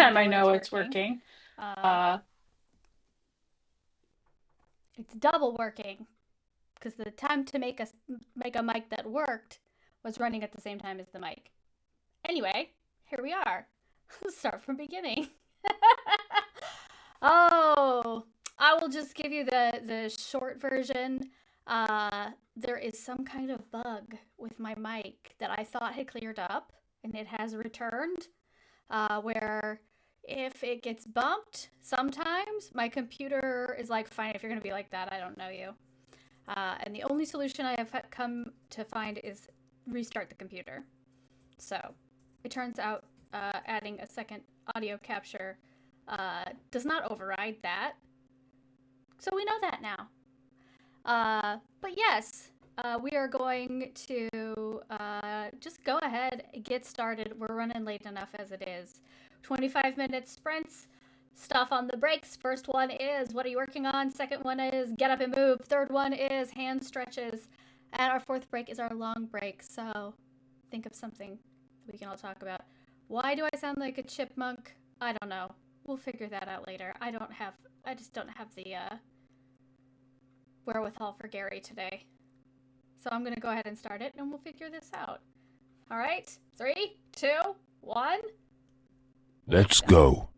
time I know it's working. Uh, Uh, it's double working because the time to make a mic that worked was running at the same time as the mic. Anyway, here we are. Let's start from beginning. Oh, I will just give you the short version. There is some kind of bug with my mic that I thought had cleared up, and it has returned. Where if it gets bumped, sometimes my computer is like, fine, if you're gonna be like that, I don't know you. And the only solution I have come to find is restart the computer. So it turns out adding a second audio capture does not override that. So we know that now. But yes, we are going to just go ahead and get started. We're running late enough as it is. 25-minute sprints. Stuff on the breaks. First one is what are you working on? Second one is get up and move. Third one is hand stretches. And our fourth break is our long break. So think of something we can all talk about. Why do I sound like a chipmunk? I don't know. We'll figure that out later. I just don't have the wherewithal for Gary today. So I'm going to go ahead and start it and we'll figure this out. All right? 3, 2, 1. Let's go.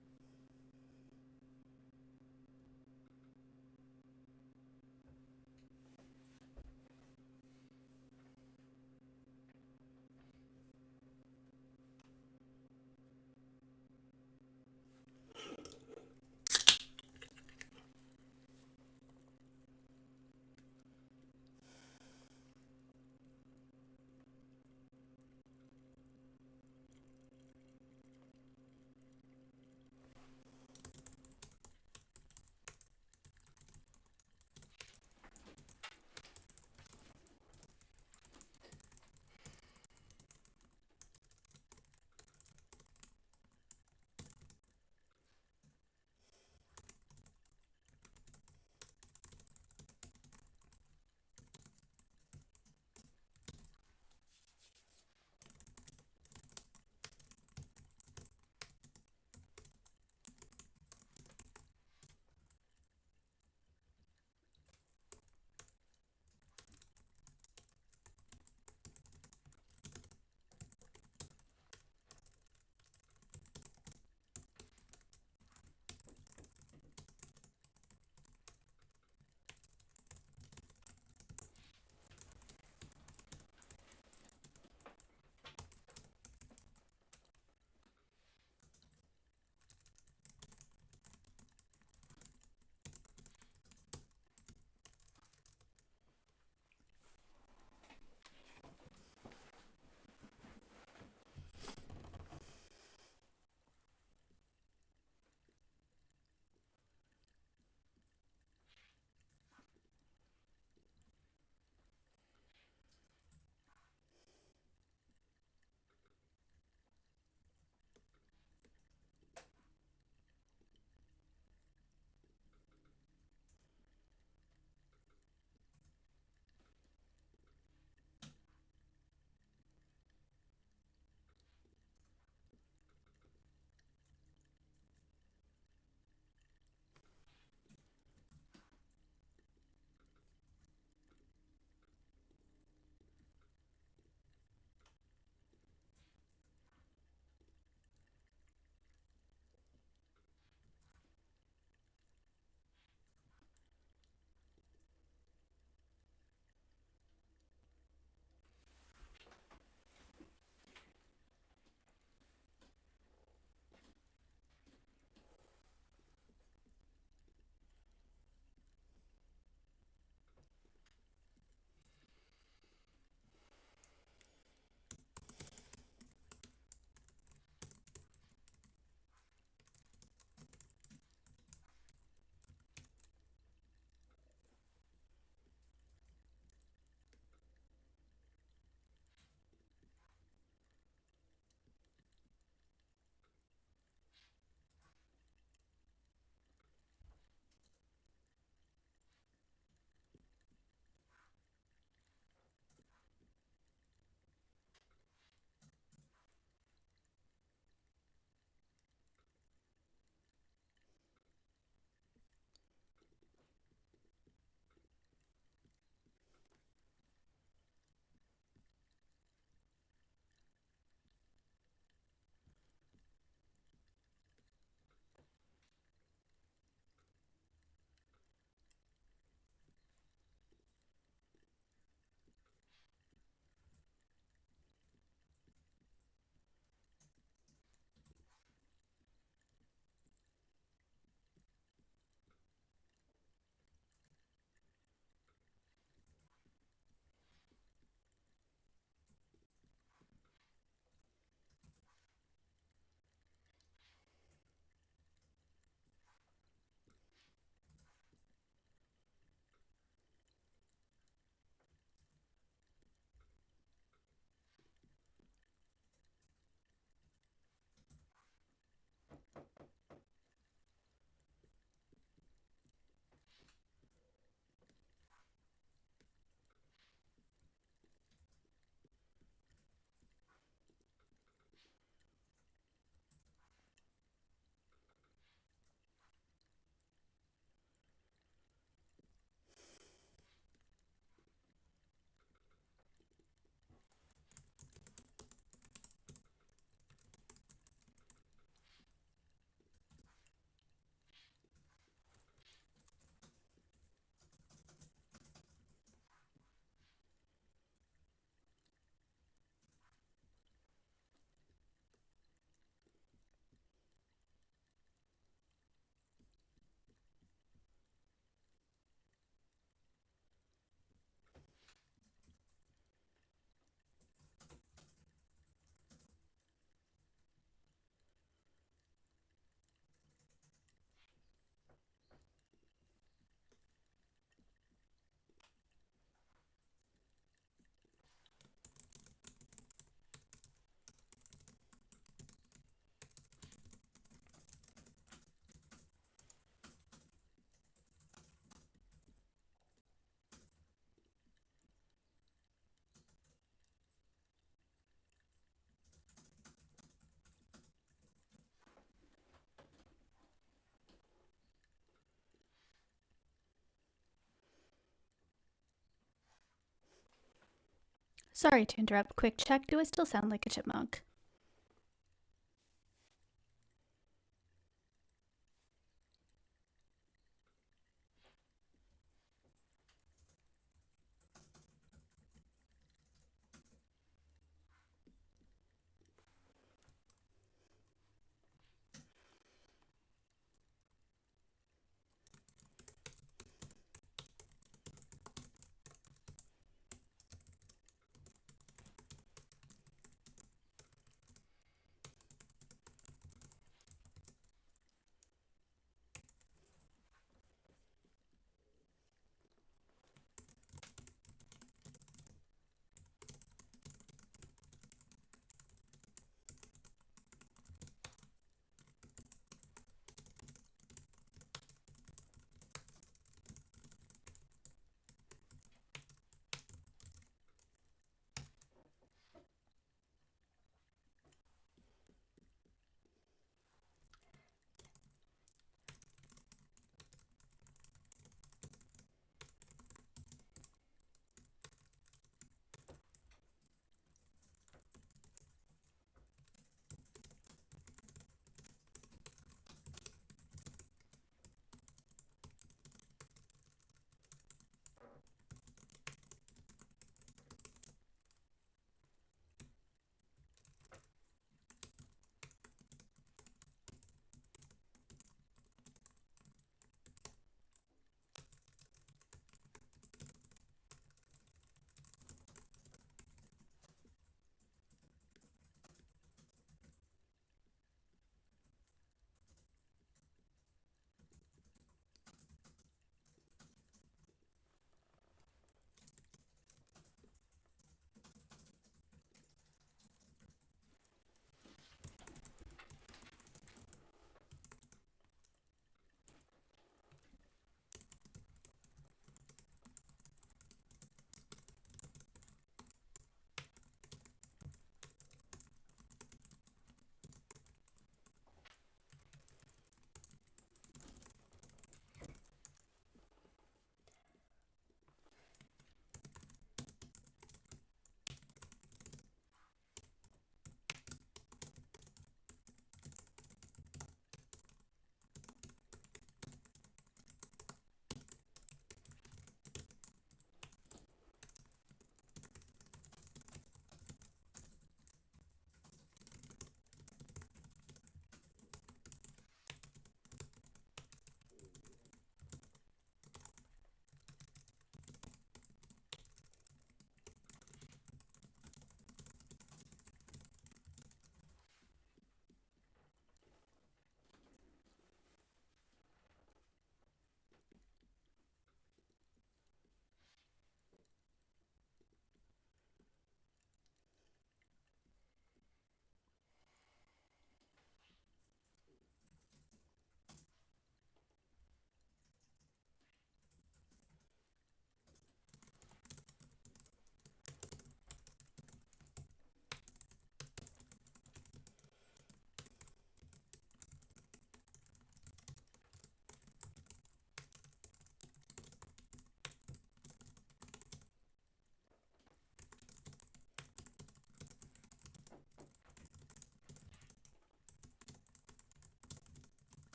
Sorry to interrupt. Quick check. Do I still sound like a chipmunk?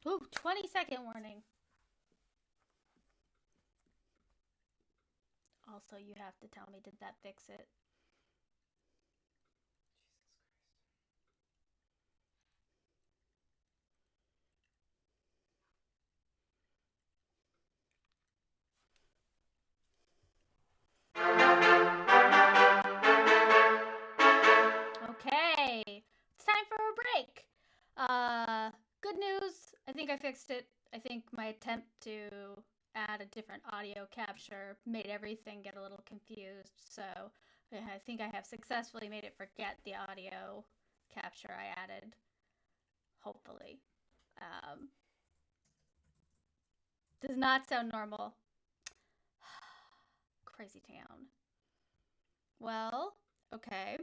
Ooh, 20-second warning. Also, you have to tell me, did that fix it? Okay, it's time for a break. Uh, Good news. I think I fixed it. I think my attempt to add a different audio capture made everything get a little confused. So I think I have successfully made it forget the audio capture I added. Hopefully. Um, does not sound normal. Crazy town. Well, okay.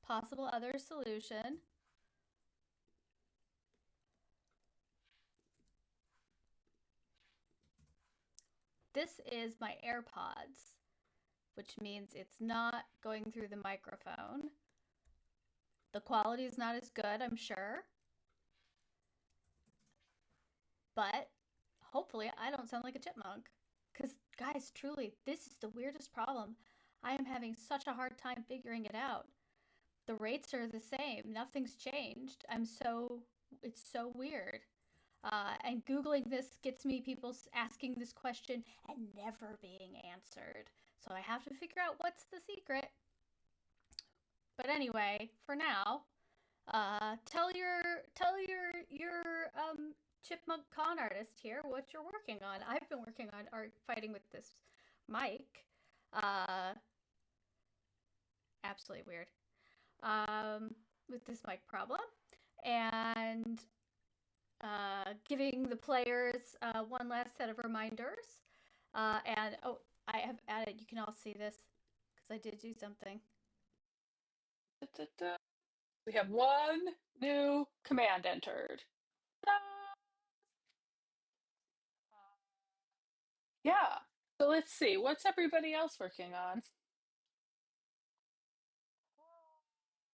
Possible other solution. This is my AirPods, which means it's not going through the microphone. The quality is not as good, I'm sure, but hopefully I don't sound like a chipmunk. Because, guys, truly, this is the weirdest problem. I am having such a hard time figuring it out. The rates are the same, nothing's changed. It's so weird. And Googling this gets me people asking this question and never being answered. So I have to figure out what's the secret. But anyway, for now, tell your chipmunk con artist here what you're working on. I've been working on art fighting with this mic. Uh, Absolutely weird. With this mic problem, and giving the players one last set of reminders. And oh, I have added. You can all see this because I did do something. Da-da-da. We have one new command entered. Ta-da! Yeah. So let's see. What's everybody else working on?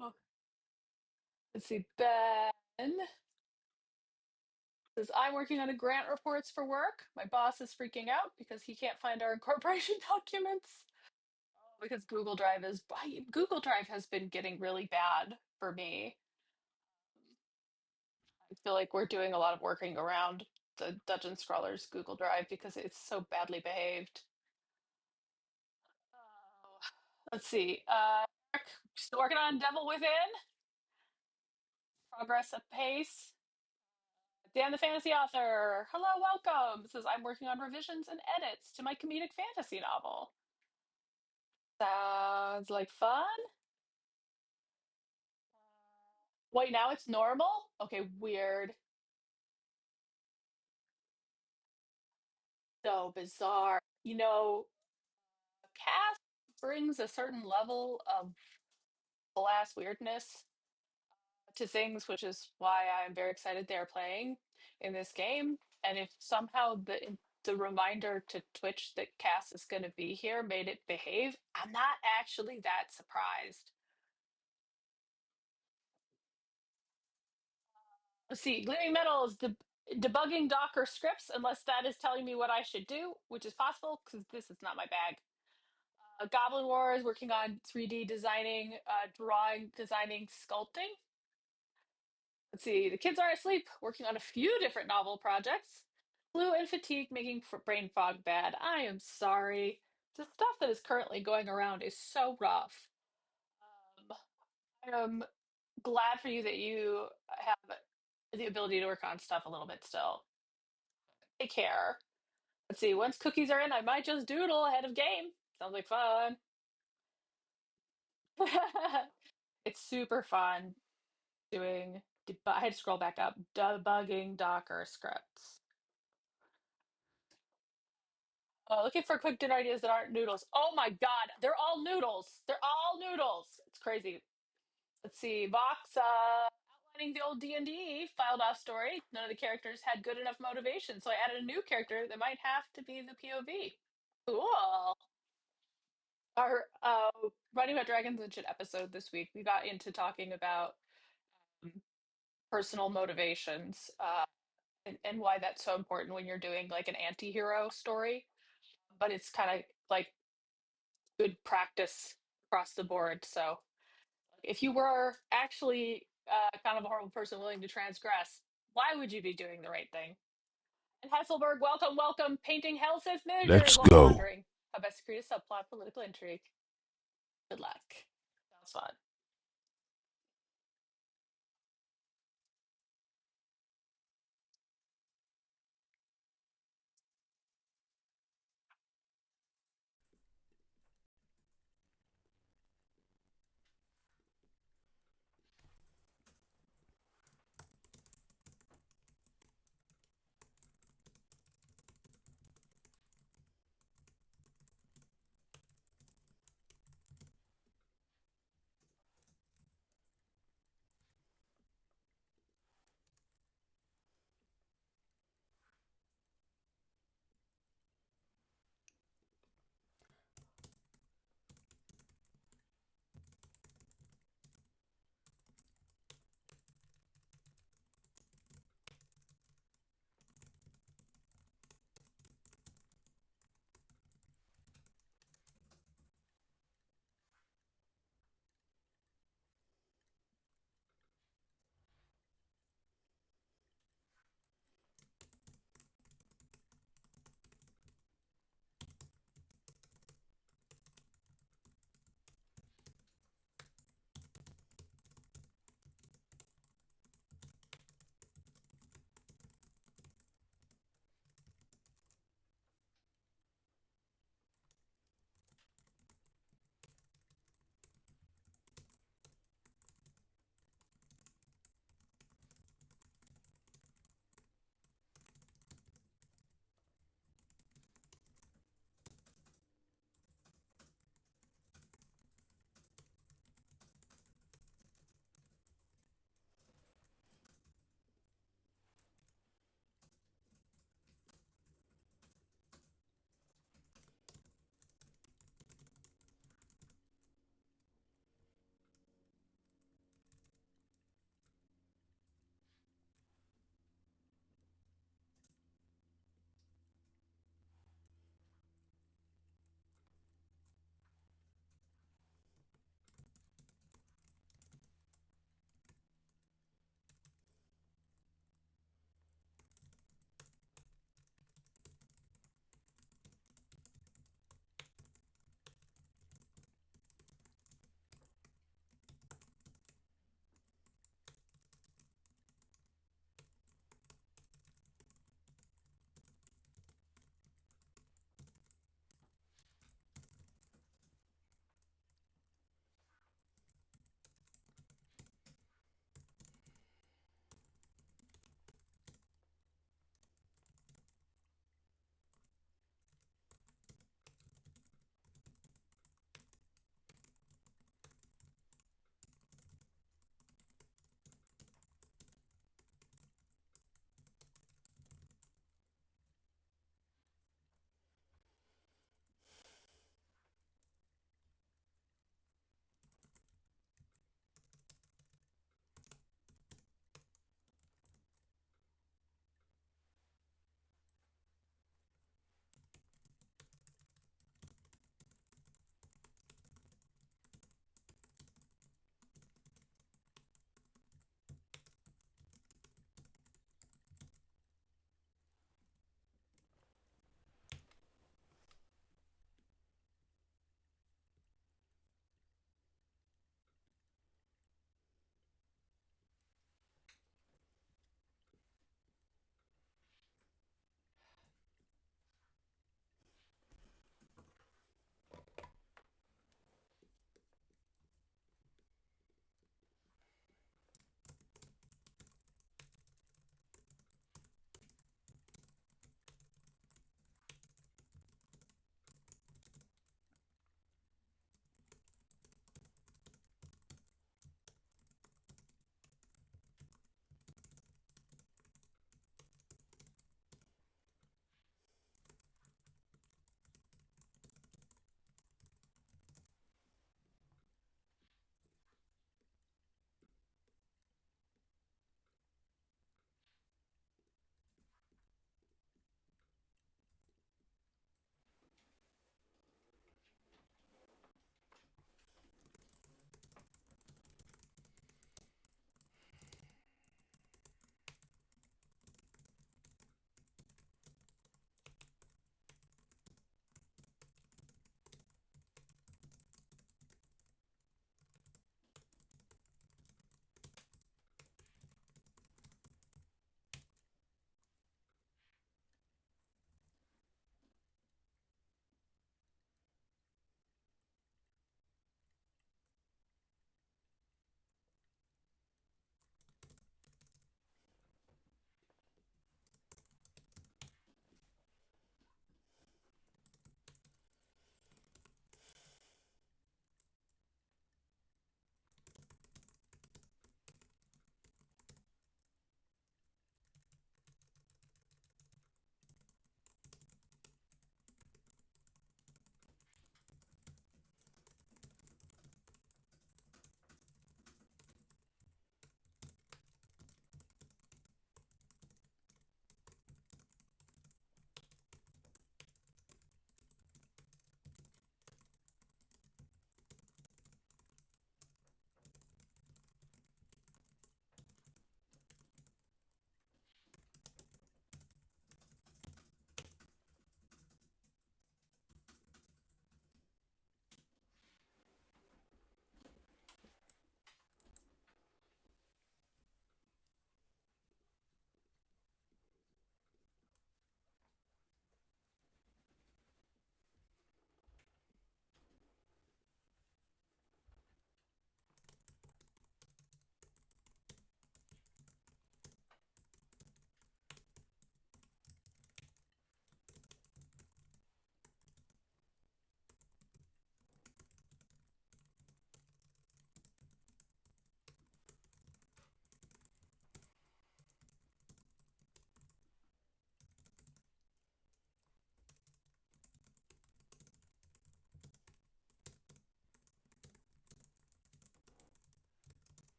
Oh, let's see. Ben says, I'm working on a grant reports for work. My boss is freaking out because he can't find our incorporation documents. Because Google Drive has been getting really bad for me. I feel like we're doing a lot of working around the Dungeon Scrollers Google Drive because it's so badly behaved. Oh, let's see. Eric, still working on Devil Within. Progress at pace. Dan the Fantasy Author. Hello, welcome. Says I'm working on revisions and edits to my comedic fantasy novel. Sounds like fun. Wait, now it's normal? Okay, weird. So bizarre. Cast brings a certain level of blast weirdness to things, which is why I'm very excited they're playing in this game. And if somehow the reminder to Twitch that Cass is going to be here made it behave, I'm not actually that surprised. Let's see, Gleaming Metal is debugging Docker scripts, unless that is telling me what I should do, which is possible because this is not my bag. Goblin War is working on 3D designing, drawing, designing, sculpting. Let's see, the kids are asleep, working on a few different novel projects. Flu and fatigue making brain fog bad. I am sorry. The stuff that is currently going around is so rough. Um, I'm glad for you that you have the ability to work on stuff a little bit still. Take care. Let's see, once cookies are in, I might just doodle ahead of game. Sounds like fun. It's super fun doing. I had to scroll back up. Debugging Docker scripts. Looking for quick dinner ideas that aren't noodles. Oh my God, they're all noodles. They're all noodles. It's crazy. Let's see. Vox outlining the old D&D filed off story. None of the characters had good enough motivation, so I added a new character that might have to be the POV. Cool. Our Writing About Dragons and Shit episode this week, we got into talking about personal motivations, and why that's so important when you're doing like an anti-hero story. But it's kind of like good practice across the board. So if you were actually kind of a horrible person willing to transgress, why would you be doing the right thing? And Hasselberg, welcome, welcome. Painting Hellsith miniatures Let's while go. wandering. How best to create a subplot, political intrigue. Good luck. Sounds fun.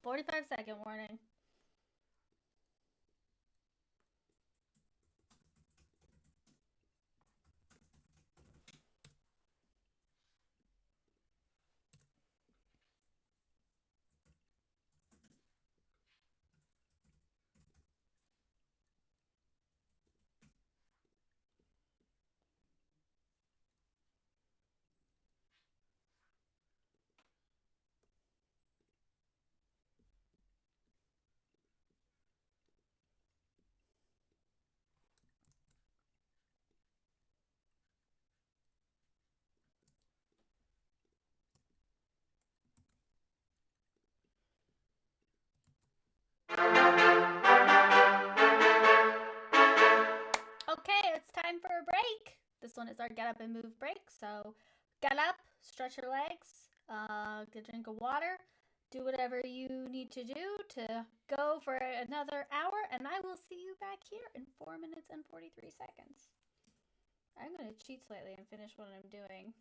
45-second warning. Okay, it's time for a break. This one is our get up and move break. So get up, stretch your legs, get a drink of water, do whatever you need to do to go for another hour, and I will see you back here in 4 minutes and 43 seconds. I'm going to cheat slightly and finish what I'm doing.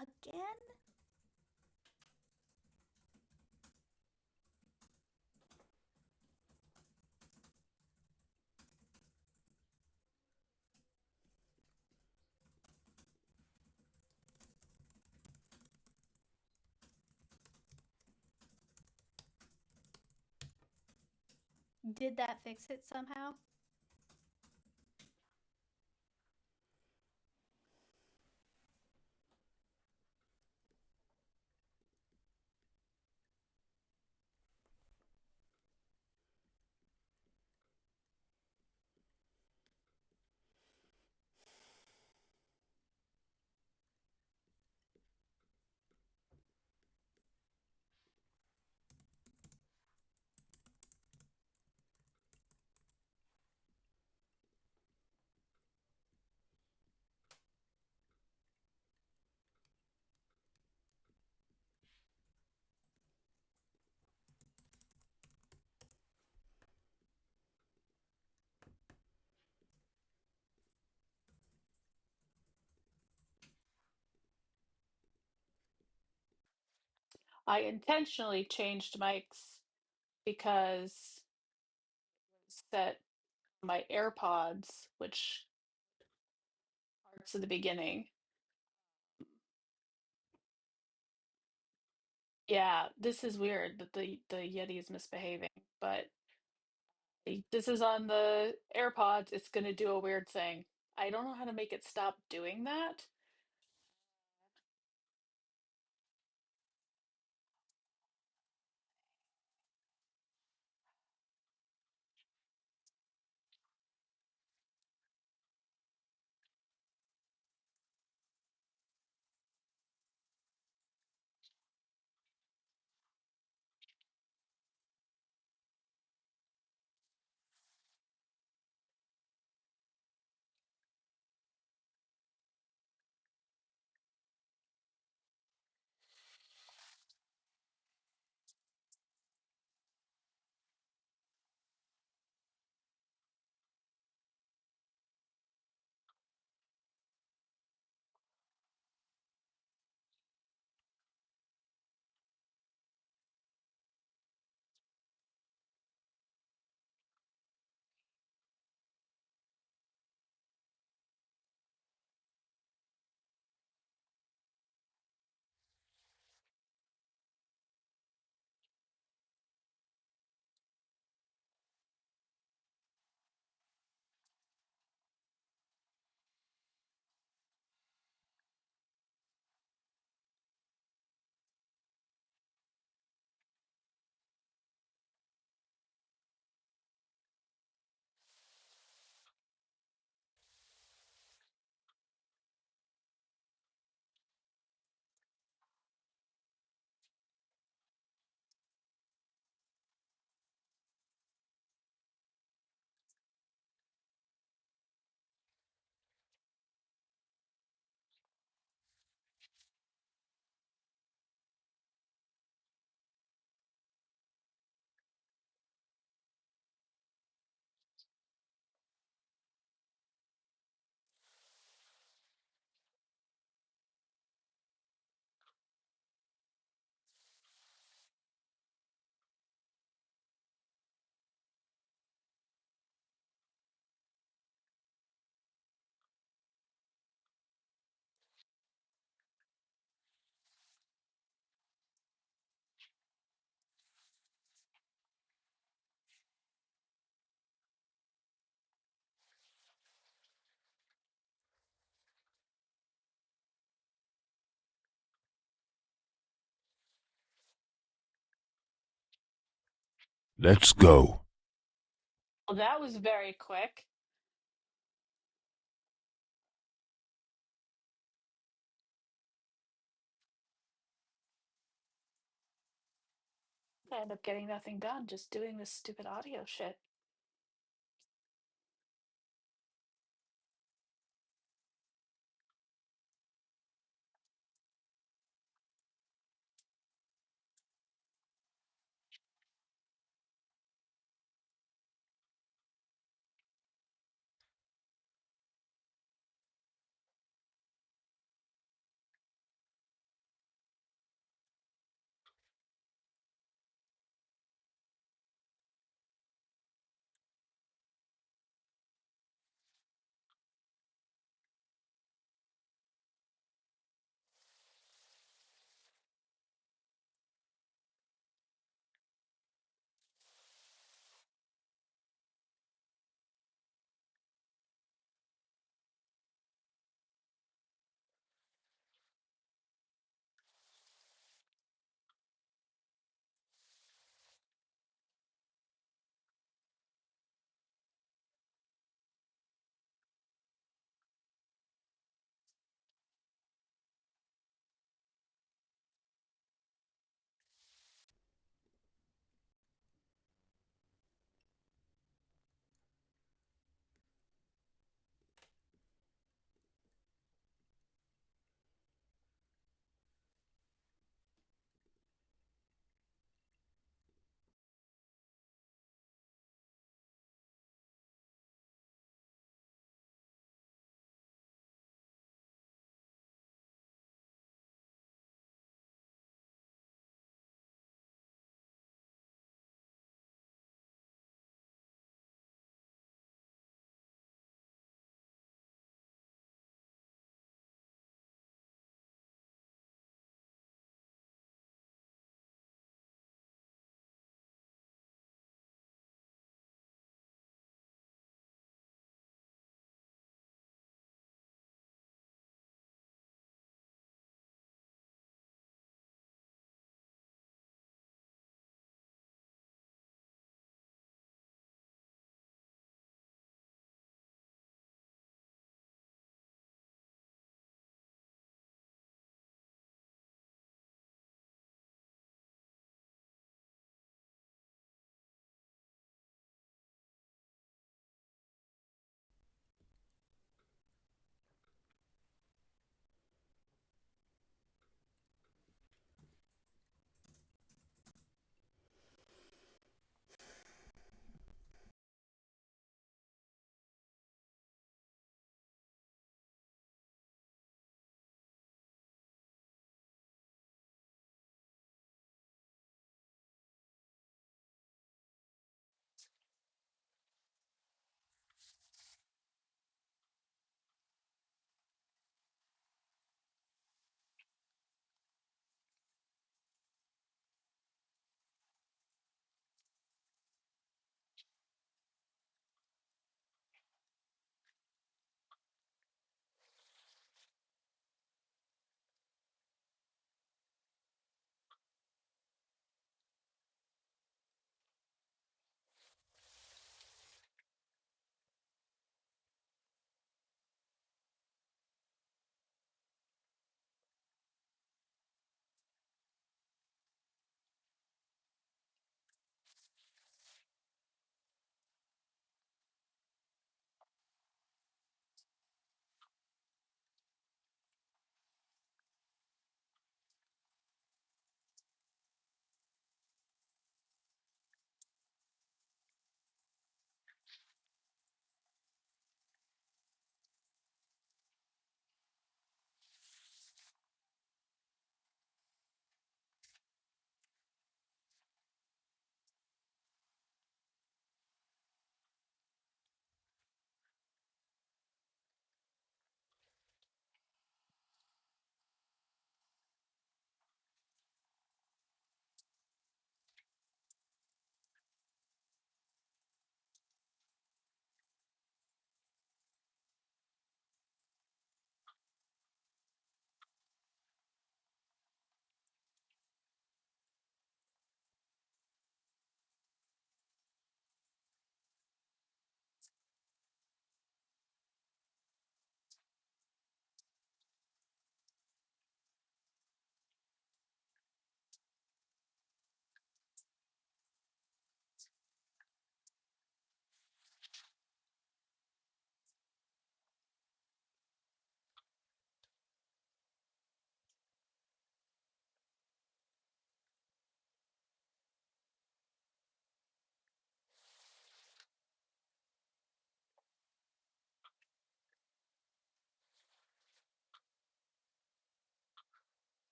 Again? Did that fix it somehow? I intentionally changed mics because set my AirPods, which parts of the beginning. Yeah, this is weird that the Yeti is misbehaving, but this is on the AirPods. It's going to do a weird thing. I don't know how to make it stop doing that. Let's go. Well, that was very quick. I end up getting nothing done just doing this stupid audio shit.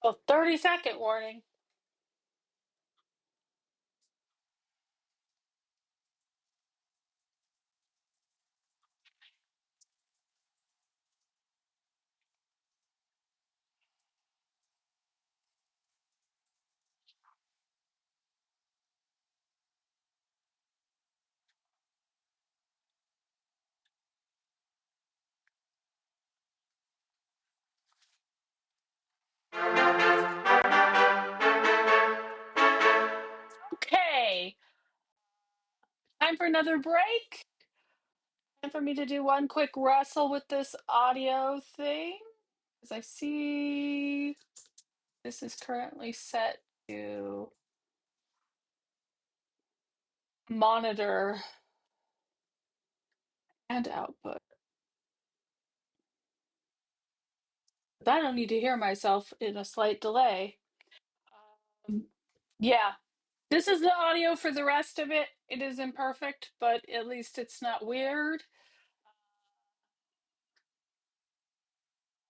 Oh, 30-second warning. Okay, time for another break. Time for me to do one quick wrestle with this audio thing. As I see, this is currently set to monitor and output. But I don't need to hear myself in a slight delay. Um, yeah, this is the audio for the rest of it. It is imperfect, but at least it's not weird.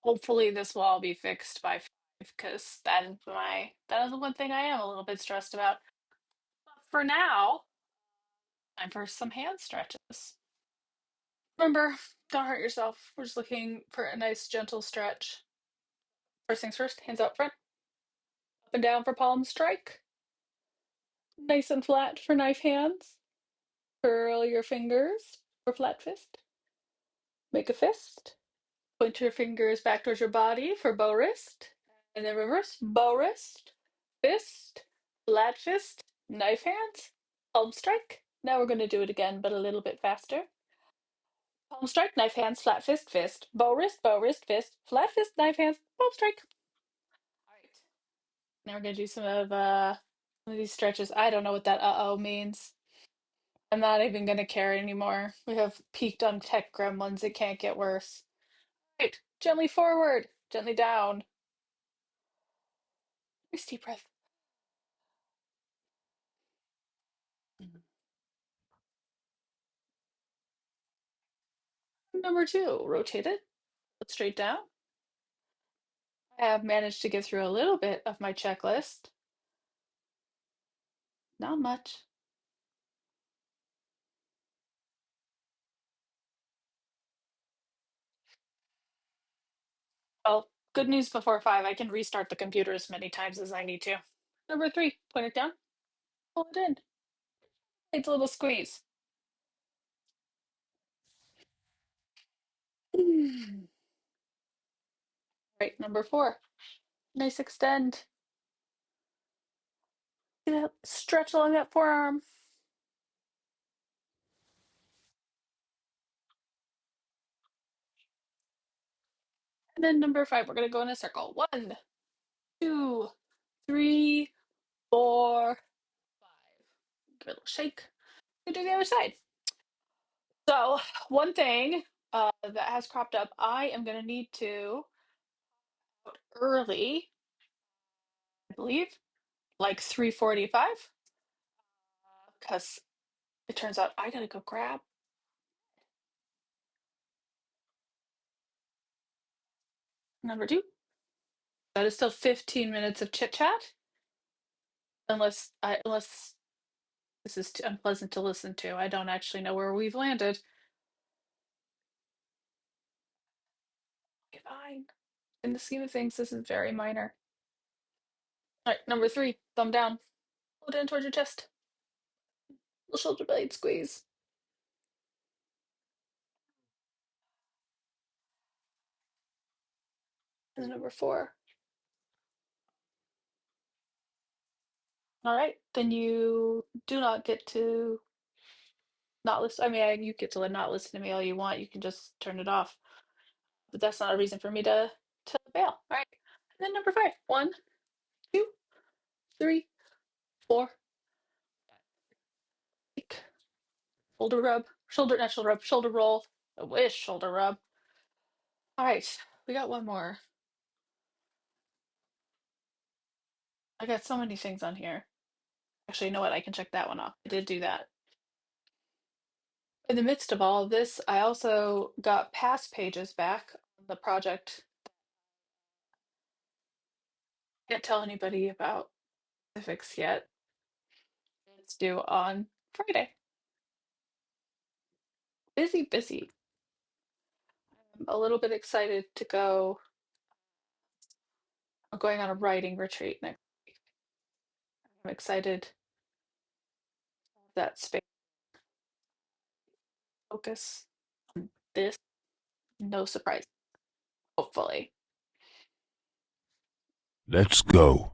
Hopefully this will all be fixed by 5 because that is the one thing I am a little bit stressed about. But for now, time for some hand stretches. Remember, don't hurt yourself. We're just looking for a nice gentle stretch. First things first, hands out front, up and down for palm strike. Nice and flat for knife hands. Curl your fingers for flat fist. Make a fist. Point your fingers back towards your body for bow wrist. And then reverse bow wrist, fist, flat fist, knife hands, palm strike. Now we're going to do it again, but a little bit faster. Palm strike, knife hands, flat fist, fist, bow wrist, fist, flat fist, knife hands, palm strike. All right. Now we're going to do some of these stretches. I don't know what that uh-oh means. I'm not even going to care anymore. We have peaked on tech gremlins. It can't get worse. Right. Gently forward, gently down. Nice deep breath. Number two, rotate it. Look straight down. I have managed to get through a little bit of my checklist. Not much. Well, good news before 5. I can restart the computer as many times as I need to. Number 3, point it down, pull it in. It's a little squeeze. Right, number 4, nice extend. Stretch along that forearm. And then number 5, we're going to go in a circle. 1, 2, 3, 4, 5. Give it a little shake. And do the other side. So, one thing that has cropped up, I am going to need to out early, I believe, like 3:45, because it turns out I gotta go grab number 2. That is still 15 minutes of chit chat, unless this is too unpleasant to listen to. I don't actually know where we've landed. Okay, fine. In the scheme of things, this is very minor. All right, number 3, thumb down. Pull it in towards your chest. Little shoulder blade squeeze. And number 4. All right, then you do not get to not listen. I mean, you get to not listen to me all you want. You can just turn it off. But that's not a reason for me to bail. All right. And then number 5. 1, 2, 3, 4. Shoulder rub, not shoulder rub, shoulder roll. I wish shoulder rub. All right, we got one more. I got so many things on here. Actually, you know what? I can check that one off. I did do that. In the midst of all of this, I also got past pages back on the project Can't tell anybody about specifics yet. It's due on Friday. Busy, busy. I'm a little bit excited to go. I'm going on a writing retreat next week. I'm excited that space focus on this. No surprise, hopefully. Let's go.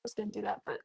was going to do that, but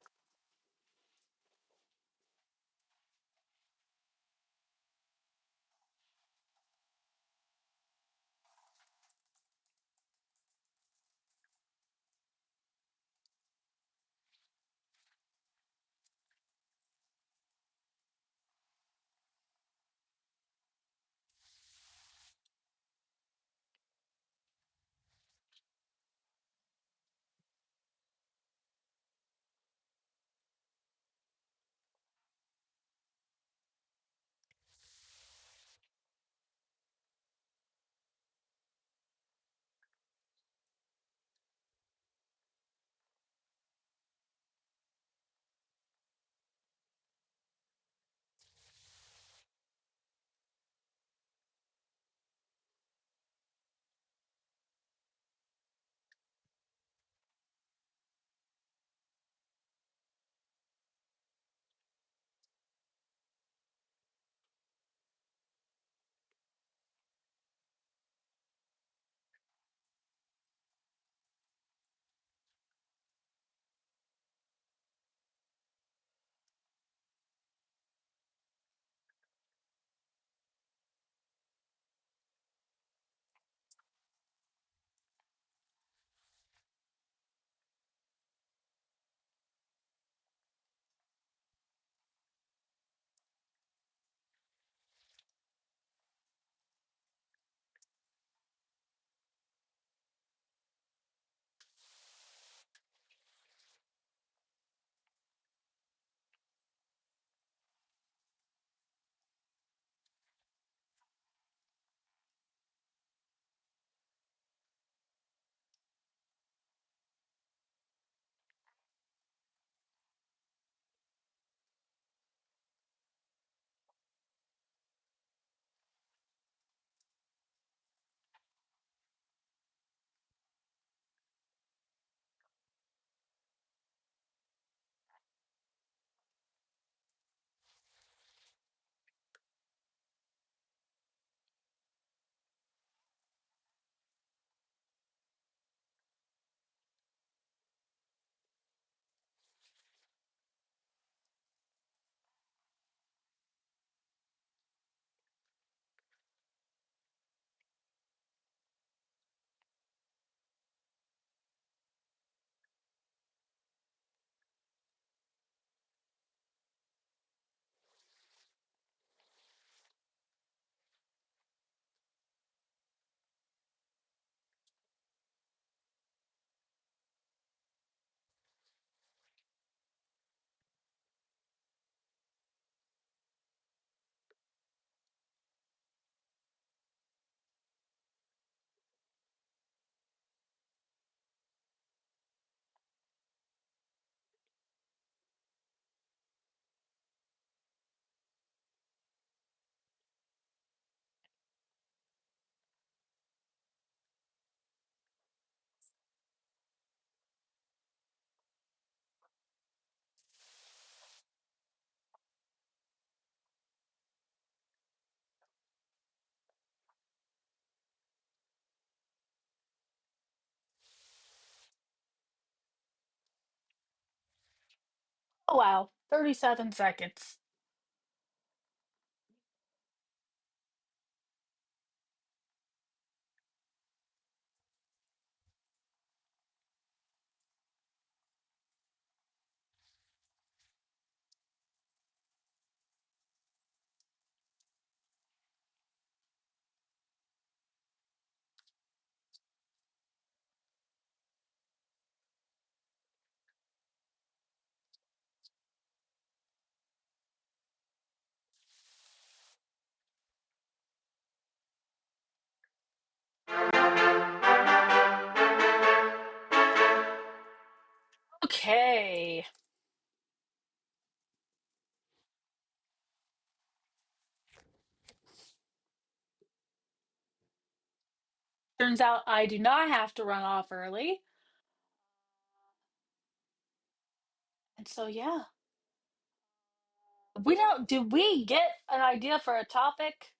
oh wow, 37 seconds. Okay. Turns out I do not have to run off early. And so, yeah. We don't, did we get an idea for a topic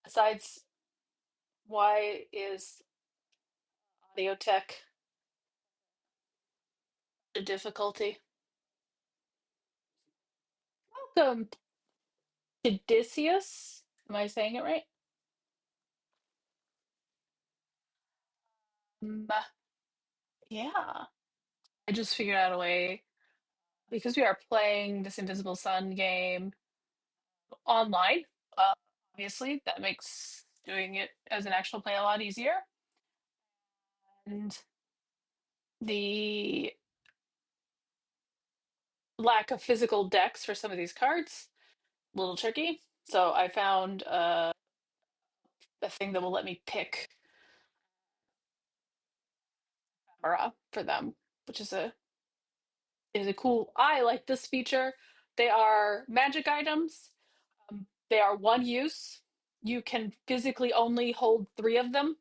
besides why is audio tech, the difficulty. Welcome, Odysseus. Am I saying it right? Mm, yeah. I just figured out a way because we are playing this Invisible Sun game online. Uh, Obviously, that makes doing it as an actual play a lot easier. And the lack of physical decks for some of these cards, a little tricky. So I found a thing that will let me pick camera for them, which is a cool. I like this feature. They are magic items. They are one use. You can physically only hold three of them,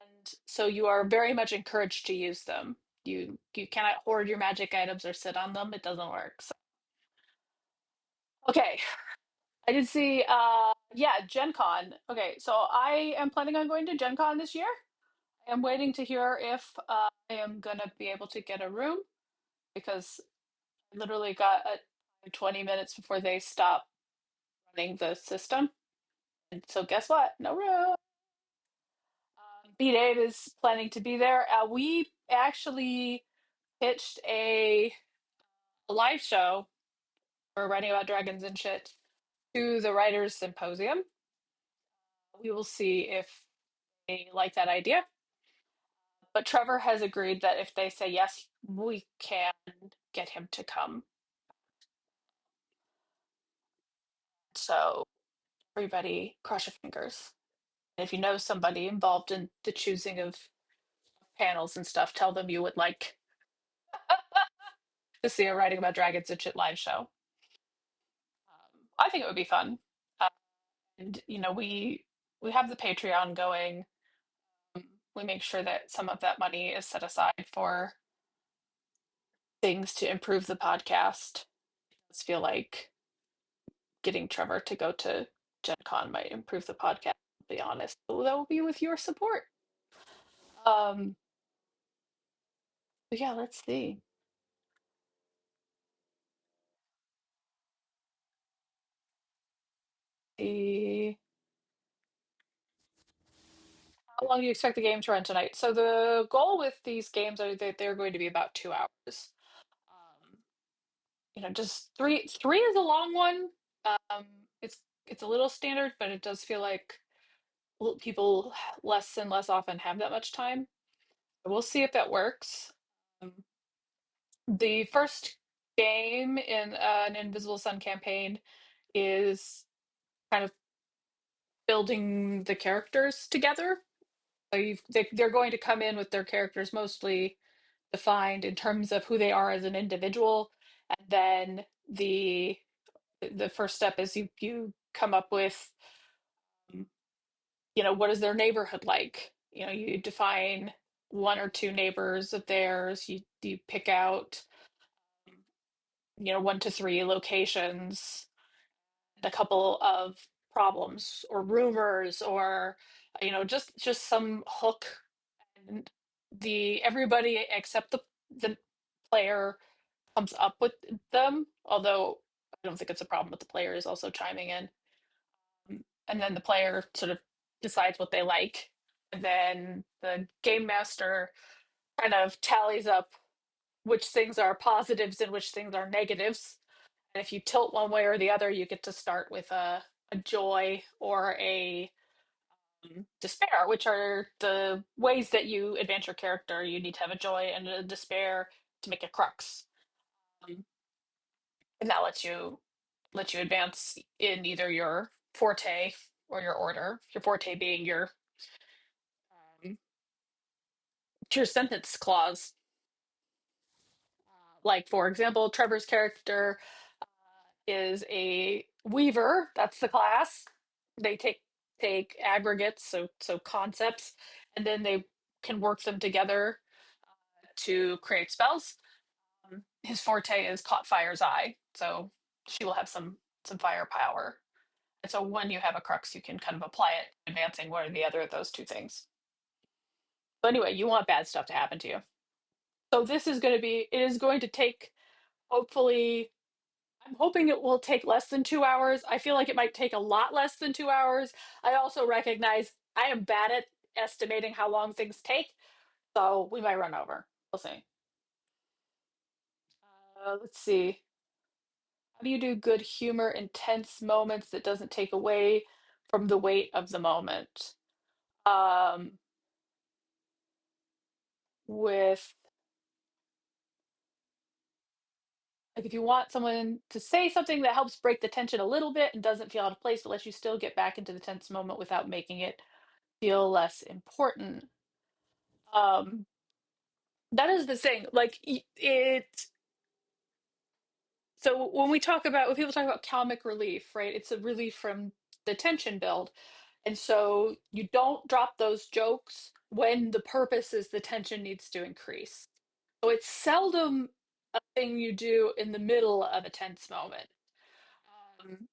and so you are very much encouraged to use them. You cannot hoard your magic items or sit on them. It doesn't work. So, okay, I did see. Yeah, Gen Con. Okay, so I am planning on going to Gen Con this year. I am waiting to hear if I am gonna be able to get a room because I literally got 20 minutes before they stop running the system. And so guess what? No room. B-Dave is planning to be there. We actually pitched a live show for writing about dragons and shit to the Writers Symposium. We will see if they like that idea. But Trevor has agreed that if they say yes, we can get him to come. So everybody, cross your fingers. And if you know somebody involved in the choosing of panels and stuff, tell them you would like to see a writing about dragons and shit live show. I think it would be fun. Uh, and we have the Patreon going. We make sure that some of that money is set aside for things to improve the podcast. I just feel like getting Trevor to go to Gen Con might improve the podcast, to be honest. So that will be with your support. Um, but yeah, let's see. The How long do you expect the game to run tonight? So the goal with these games are that they're going to be about 2 hours. Um, just three is a long one. Um, it's a little standard, but it does feel like people less and less often have that much time. We'll see if that works. Um, the first game in an Invisible Sun campaign is kind of building the characters together. So they're going to come in with their characters mostly defined in terms of who they are as an individual, and then the first step is you come up with um, what is their neighborhood like. You define one or two neighbors of theirs. You pick out 1 to 3 locations, a couple of problems or rumors, or just some hook, and the everybody except the player comes up with them, although I don't think it's a problem with the players also chiming in. And then the player sort of decides what they like. And then the game master kind of tallies up which things are positives and which things are negatives. And if you tilt one way or the other, you get to start with a joy or a despair, which are the ways that you advance your character. You need to have a joy and a despair to make a crux. Um, and that lets you advance in either your forte or your order. Your forte being um, your sentence clause. Like for example, Trevor's character is a weaver. That's the class. They take aggregates, so concepts, and then they can work them together to create spells. His forte is caught fire's eye, so she will have some firepower. And so when you have a crux, you can kind of apply it, advancing one or the other of those two things. So anyway, you want bad stuff to happen to you. So this is going to be, it is going to take, hopefully, I'm hoping it will take less than 2 hours. I feel like it might take a lot less than 2 hours. I also recognize I am bad at estimating how long things take, so we might run over. We'll see. Let's see. How do you do good humor in tense moments that doesn't take away from the weight of the moment? Um, with like if you want someone to say something that helps break the tension a little bit and doesn't feel out of place, but lets you still get back into the tense moment without making it feel less important. Um, that is the thing. Like it. So when people talk about comic relief, right? It's a relief from the tension build. And so you don't drop those jokes when the purpose is the tension needs to increase. So it's seldom a thing you do in the middle of a tense moment. Um,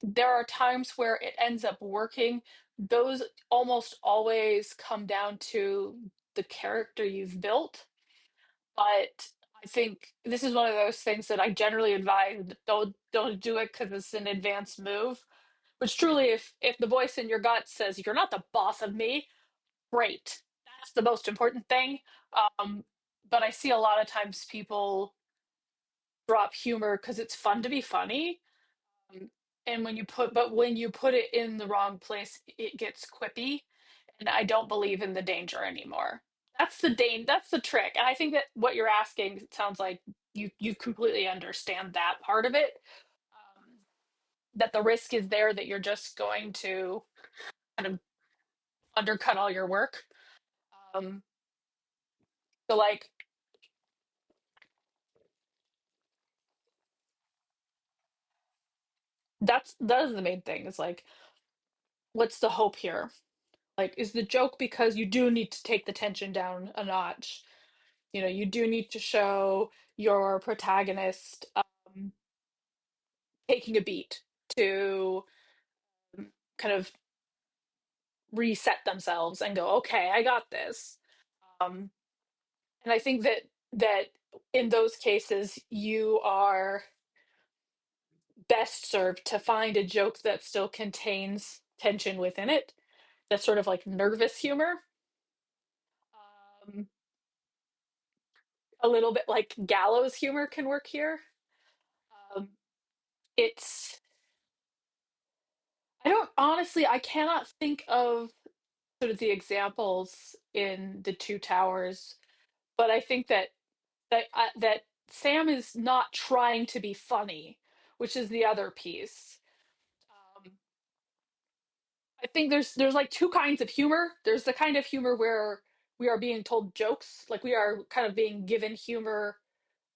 there are times where it ends up working. Those almost always come down to the character you've built. But I think this is one of those things that I generally advise don't do it because it's an advanced move. Which truly, if the voice in your gut says you're not the boss of me, great. That's the most important thing. Um, but I see a lot of times people drop humor because it's fun to be funny. Um, and when you put it in the wrong place, it gets quippy. And I don't believe in the danger anymore. That's the trick. And I think that what you're asking sounds like you completely understand that part of it. Um, that the risk is there that you're just going to kind of undercut all your work. Um, so like that is the main thing. Is like, what's the hope here? Like, is the joke because you do need to take the tension down a notch? You know, you do need to show your protagonist taking a beat to kind of reset themselves and go, okay, I got this. Um, and I think that in those cases, you are best served to find a joke that still contains tension within it. That's sort of like nervous humor. Um, a little bit like gallows humor can work here. Um, it's I don't honestly I cannot think of sort of the examples in the Two Towers, but I think that Sam is not trying to be funny, which is the other piece. Um, I think there's like two kinds of humor. There's the kind of humor where we are being told jokes, like we are kind of being given humor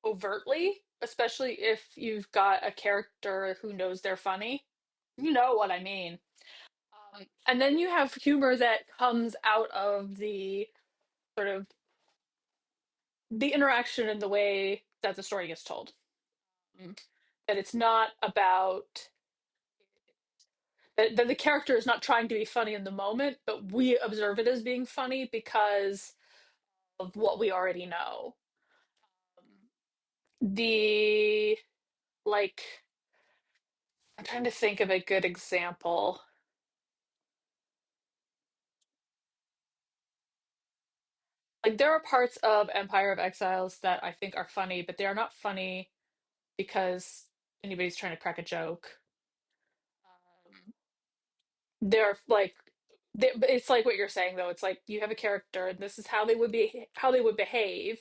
overtly, especially if you've got a character who knows they're funny. You know what I mean. And then you have humor that comes out of the sort of the interaction and the way that the story gets told. Um, that it's not about that the character is not trying to be funny in the moment, but we observe it as being funny because of what we already know. Um, the like, I'm trying to think of a good example. Like, there are parts of Empire of Exiles that I think are funny, but they are not funny because anybody's trying to crack a joke. Um, they're like, it's like what you're saying though. It's like you have a character, and this is how they would behave.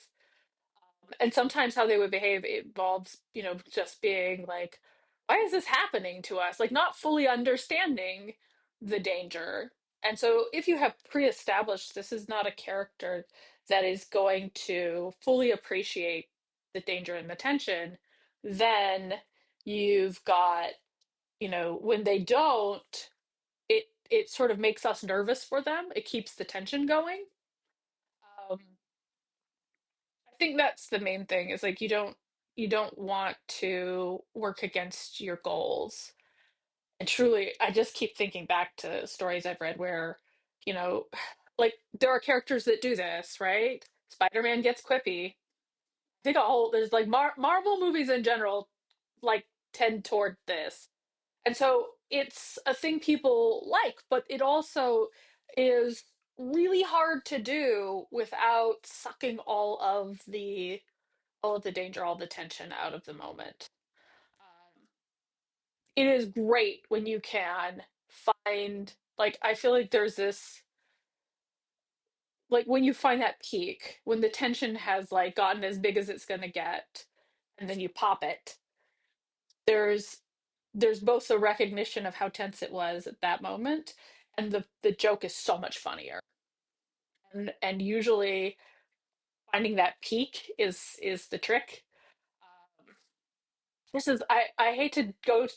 And sometimes how they would behave involves, just being like, why is this happening to us? Like, not fully understanding the danger. And so, if you have pre established this is not a character that is going to fully appreciate the danger and the tension, then you've got, when they don't, it sort of makes us nervous for them. It keeps the tension going. Um, I think that's the main thing is like you don't want to work against your goals. And truly, I just keep thinking back to stories I've read where, you know, like there are characters that do this, right? Spider-Man gets quippy. I think there's like Marvel movies in general like tend toward this. And so it's a thing people like, but it also is really hard to do without sucking all of the danger, all the tension out of the moment. It is great when you can find, like, I feel like there's this, like when you find that peak, when the tension has like gotten as big as it's going to get, and then you pop it, there's there's both a recognition of how tense it was at that moment, and the joke is so much funnier. And usually finding that peak is the trick. Um, this is I hate to go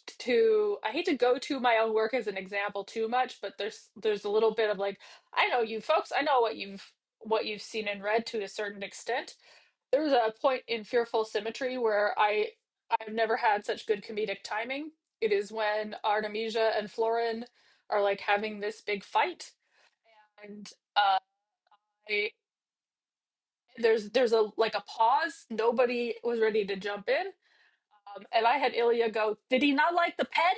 to my own work as an example too much, but there's a little bit of like, I know you folks, I know what you've seen and read to a certain extent. There's a point in Fearful Symmetry where I've never had such good comedic timing. It is when Artemisia and Florin are like having this big fight, and I, there's a like a pause. Nobody was ready to jump in, and I had Ilya go, "Did he not like the pen?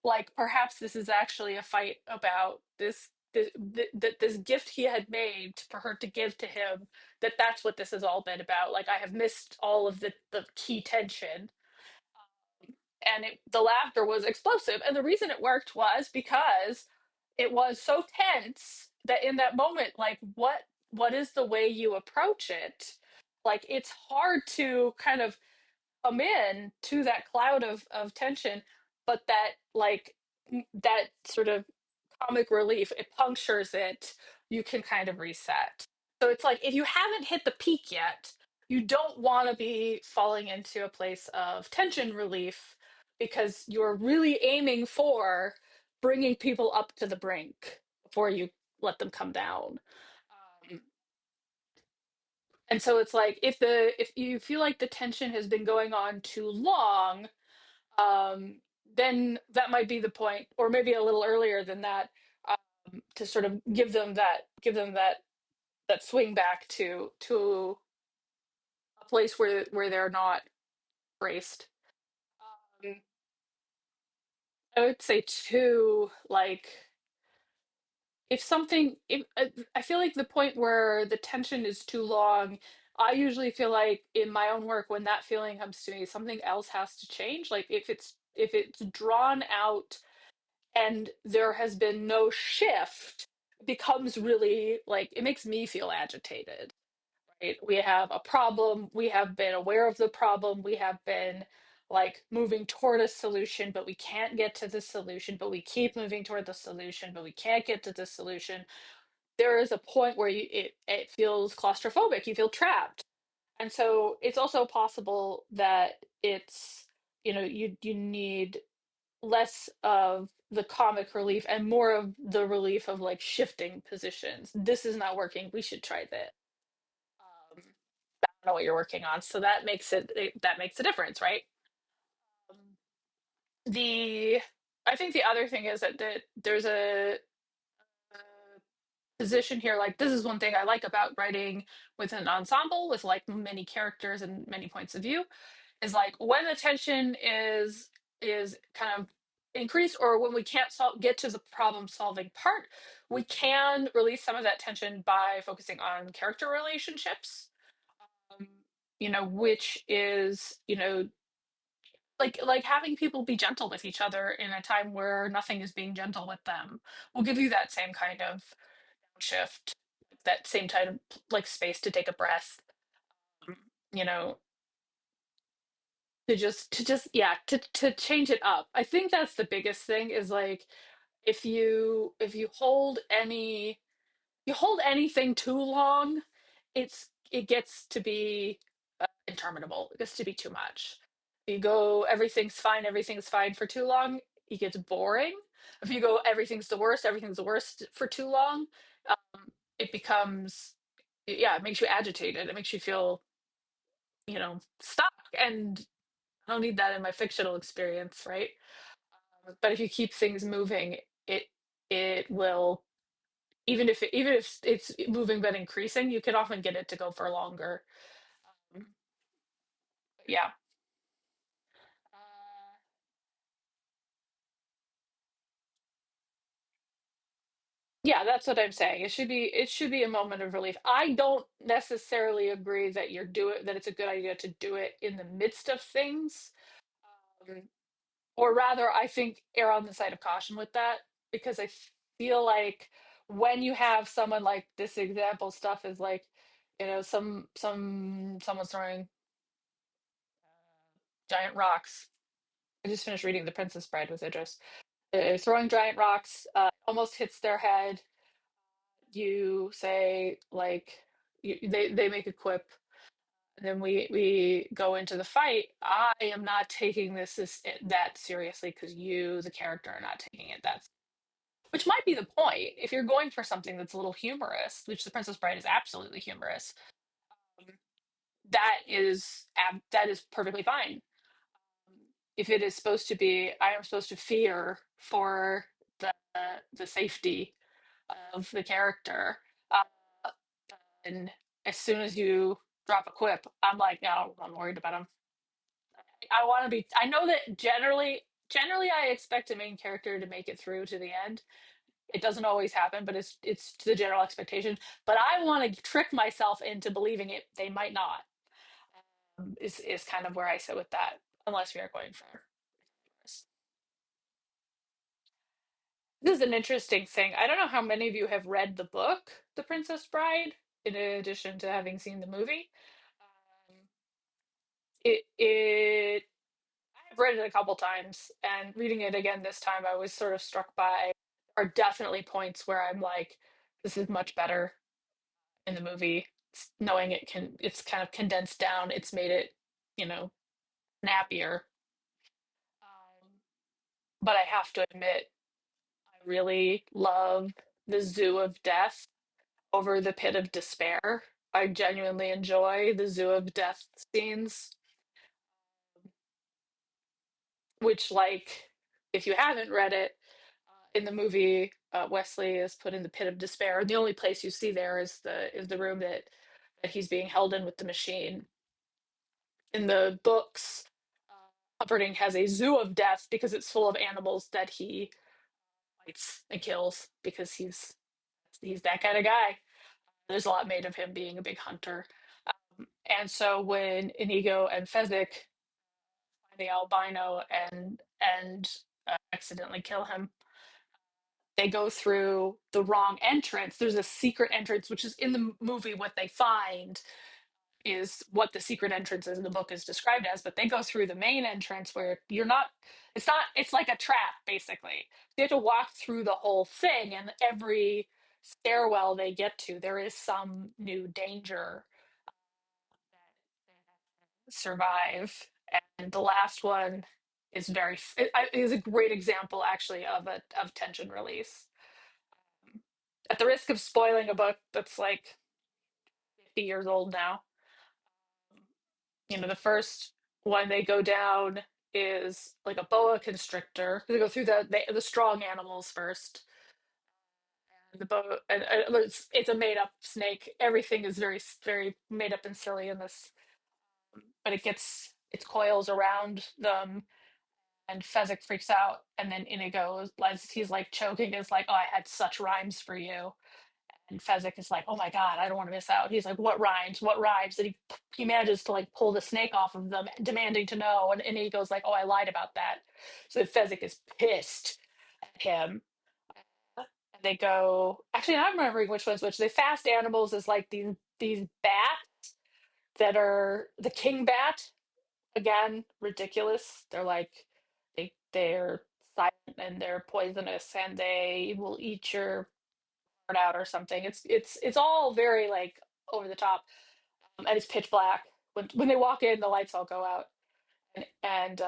Like perhaps this is actually a fight about this gift he had made for her to give to him, that's what this has all been about. Like I have missed all of the key tension." And the laughter was explosive, and the reason it worked was because it was so tense that in that moment, like what is the way you approach it? Like it's hard to kind of come in to that cloud of tension, but that like that sort of comic relief, it punctures it, you can kind of reset. So it's like if you haven't hit the peak yet, you don't want to be falling into a place of tension relief because you're really aiming for bringing people up to the brink before you let them come down. Um, and so it's like if you feel like the tension has been going on too long, then that might be the point, or maybe a little earlier than that, to sort of give them that swing back to a place where they're not braced. Um, I would say too, like if something, if I feel like the point where the tension is too long, I usually feel like in my own work when that feeling comes to me, something else has to change. Like if it's drawn out and there has been no shift, it becomes really like it makes me feel agitated, right? We have a problem, we have been aware of the problem, we have been like moving toward a solution, but we can't get to the solution, but we keep moving toward the solution, but we can't get to the solution. There is a point where it feels claustrophobic, you feel trapped. And so it's also possible that it's, you need less of the comic relief and more of the relief of like shifting positions. This is not working. We should try this. I don't know what you're working on, so that makes a difference, right? Um, the I think the other thing is that there's a position here. Like this is one thing I like about writing with an ensemble with like many characters and many points of view is like when the tension is kind of increased, or when we can't get to the problem solving part, we can release some of that tension by focusing on character relationships, um, which is, like having people be gentle with each other in a time where nothing is being gentle with them will give you that same kind of shift, that same kind of like space to take a breath, um, you know to just yeah, to change it up. I think that's the biggest thing is like if you hold anything too long, it gets to be interminable. It gets to be too much. You go everything's fine for too long, it gets boring. If you go everything's the worst for too long, it becomes, yeah, it makes you agitated. It makes you feel, stuck. And I don't need that in my fictional experience, right? But if you keep things moving, it it will. even if it's moving but increasing, you can often get it to go for longer. Um, yeah. Uh, yeah, that's what I'm saying. It should be a moment of relief. I don't necessarily agree that that it's a good idea to do it in the midst of things. Um, or rather, I think err on the side of caution with that because I feel like when you have someone like this example stuff is like, someone's throwing giant rocks. I just finished reading The Princess Bride with Idris. Throwing giant rocks, almost hits their head. You say like they make a quip, and then we go into the fight. I am not taking that seriously because you, the character, are not taking it that. Which might be the point if you're going for something that's a little humorous, which The Princess Bride is absolutely humorous. um, that is perfectly fine. If it is supposed to be, I am supposed to fear for the safety of the character. Uh, and as soon as you drop a quip, I'm like, no, I'm worried about him. I want to be. I know that generally, I expect a main character to make it through to the end. It doesn't always happen, but it's the general expectation. But I want to trick myself into believing it. They might not. Is kind of where I sit with that, unless we are going for. This is an interesting thing. I don't know how many of you have read the book, The Princess Bride, in addition to having seen the movie. Um, it I've read it a couple times, and reading it again this time, I was sort of struck by are definitely points where I'm like, this is much better in the movie. Knowing it's kind of condensed down. It's made it, you know, snappier. Um, but I have to admit, I really love the Zoo of Death over the Pit of Despair. I genuinely enjoy the Zoo of Death scenes, which, like, if you haven't read it, in the movie, Wesley is put in the Pit of Despair. And the only place you see there is the room that he's being held in with the machine. In the books, Humperdinck has a zoo of death because it's full of animals that he fights and kills because he's that kind of guy. There's a lot made of him being a big hunter. And so when Inigo and Fezzik find the albino and accidentally kill him, they go through the wrong entrance. There's a secret entrance, which is in the movie. What they find is what the secret entrance in the book is described as, but they go through the main entrance where it's like a trap, basically. You have to walk through the whole thing, and every stairwell they get to, there is some new danger survive. And the last one is a great example, actually, of tension release. At the risk of spoiling a book that's like 50 years old now, the first one they go down is like a boa constrictor. They go through the strong animals first. The boa, and it's a made up snake. Everything is very very made up and silly in this, but it gets its coils around them, and Fezzik freaks out, and then Inigo, as he's like choking, is like, "Oh, I had such rhymes for you." And Fezzik is like, "Oh my god, I don't want to miss out." He's like, "What rhymes? What rhymes?" And he manages to like pull the snake off of them, demanding to know. And he goes like, "Oh, I lied about that." So Fezzik is pissed at him. And they go. Actually, I'm remembering which one's which. They fast animals is like these bats that are the king bat. Again, ridiculous. They're like they're silent and they're poisonous and they will eat your heart out or something. It's all very like over the top, and it's pitch black. When they walk in, the lights all go out, and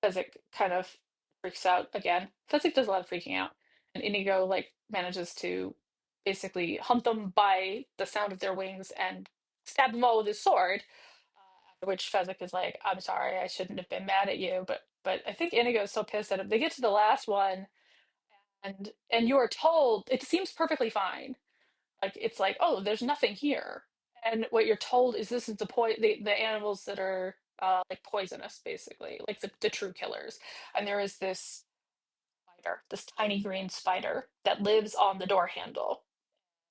Fezzik kind of freaks out again. Fezzik does a lot of freaking out, and Inigo like manages to basically hunt them by the sound of their wings and stab them all with his sword. After which Fezzik is like, "I'm sorry, I shouldn't have been mad at you," but I think Inigo is so pissed at him. They get to the last one, and you are told it seems perfectly fine. Like it's like, oh, there's nothing here. And what you're told is this is the animals that are like poisonous, basically, like the true killers. And there is this spider, this tiny green spider that lives on the door handle.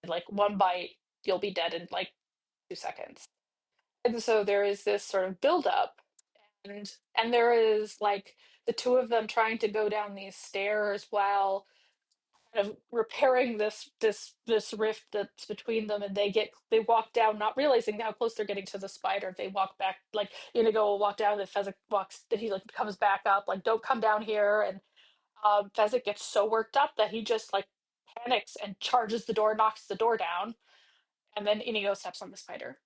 Like one bite, you'll be dead in like 2 seconds. And so there is this sort of buildup, and there is like the two of them trying to go down these stairs while kind of repairing this rift that's between them, and they walk down not realizing how close they're getting to the spider. They walk back, like Inigo will walk down, the Fezzik walks, that he like comes back up like, don't come down here. And Fezzik gets so worked up that he just like panics and charges the door, knocks the door down, and then Inigo steps on the spider.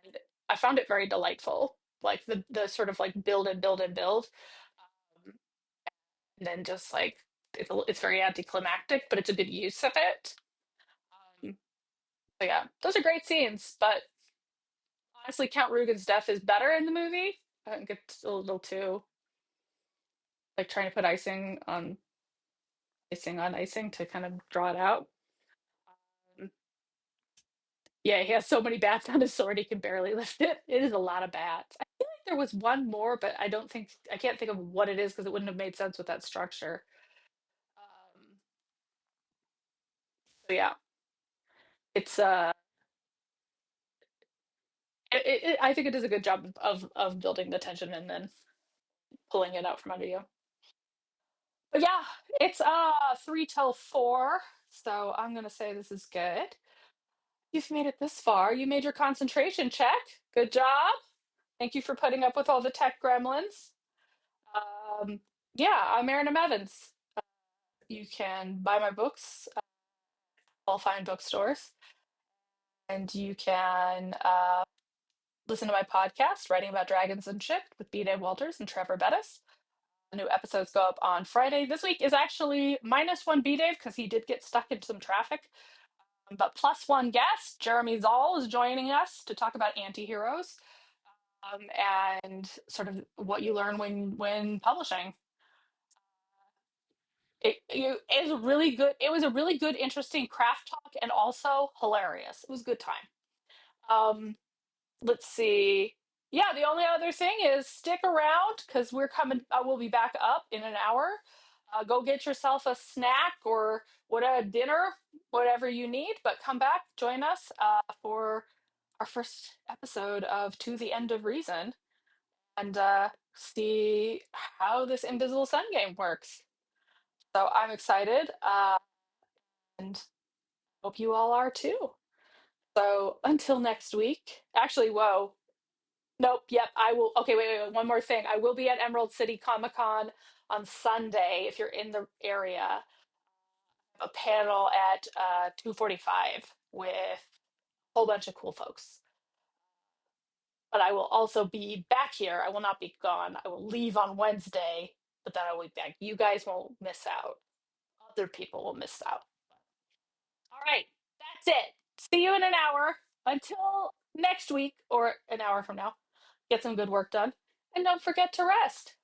And I found it very delightful, like the sort of like build and build and build, um, and then just like it's very anticlimactic, but it's a good use of it. Um, so yeah, those are great scenes. But honestly, Count Rugen's death is better in the movie. I think it's a little too like trying to put icing on icing to kind of draw it out. Um, yeah, he has so many bats on his sword he can barely lift it. It is a lot of bats. I feel like there was one more, but I can't think of what it is because it wouldn't have made sense with that structure. Um, so yeah, it's I think it does a good job of building the tension and then pulling it out from under you. But yeah, it's 3 till 4, so I'm gonna say this is good. You've made it this far. You made your concentration check. Good job. Thank you for putting up with all the tech gremlins. Um, yeah, I'm Erin Evans. You can buy my books at all fine bookstores, and you can listen to my podcast, Writing About Dragons and Shit, with B. Dave Walters and Trevor Bettis. New episodes go up on Friday. This week is actually -1 B Dave because he did get stuck in some traffic. But +1 guest, Jeremy Zoll, is joining us to talk about antiheroes, and sort of what you learn when publishing. It was really good. It was a really good, interesting craft talk, and also hilarious. It was a good time. Um, let's see. Yeah, the only other thing is stick around because we're coming. We'll be back up in an hour. Go get yourself a snack or whatever dinner, whatever you need. But come back, join us for our first episode of To the End of Reason, and see how this Invisible Sun game works. So I'm excited, and hope you all are too. So until next week. Actually, whoa. Nope. Yep. I will. Okay. Wait. One more thing. I will be at Emerald City Comic Con on Sunday if you're in the area. A panel at 2:45 with a whole bunch of cool folks. But I will also be back here. I will not be gone. I will leave on Wednesday, but then I will be back. You guys won't miss out. Other people will miss out. All right. That's it. See you in an hour. Until next week or an hour from now. Get some good work done. And don't forget to rest.